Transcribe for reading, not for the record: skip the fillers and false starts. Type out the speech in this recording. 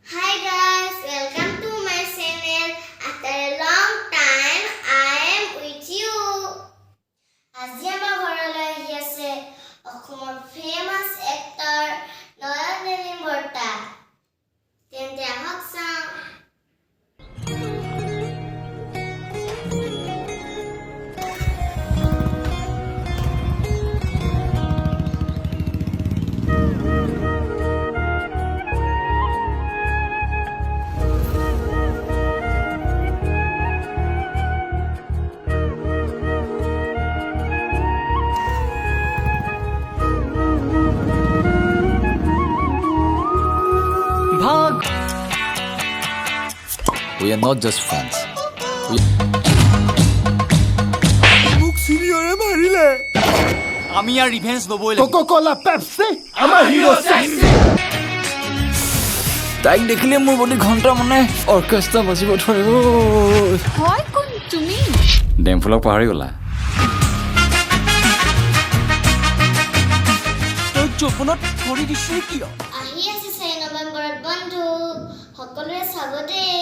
Hi guys, welcome to my channel. After a long time, I am with you. আজি আমাৰ ঘৰলৈ আহি আছে অসমৰ ফেমাস এক্টৰ নয়ন নিলিম বৰ্তা। তেন্তে আহক চাওঁ। We are not just friends. মোক সিনিয়ৰে মাৰিলে আমি আৰ ৰিভেঞ্জ লবই লাগিব কোকা-কোলা পেপসি আমাৰ হিৰো সেক্সি তাইক দেখিলে মোৰ বডি ঘণ্টা মানে অৰ্কেষ্ট্ৰা বাজিব ধৰিব হয় কোন তুমি ডেমফুলক পাহৰি গলা তই জপনত কৰি দিছে কিয় আহি আছে 4 নৱেম্বৰত বন্ধু সকলোৱে চাব দেই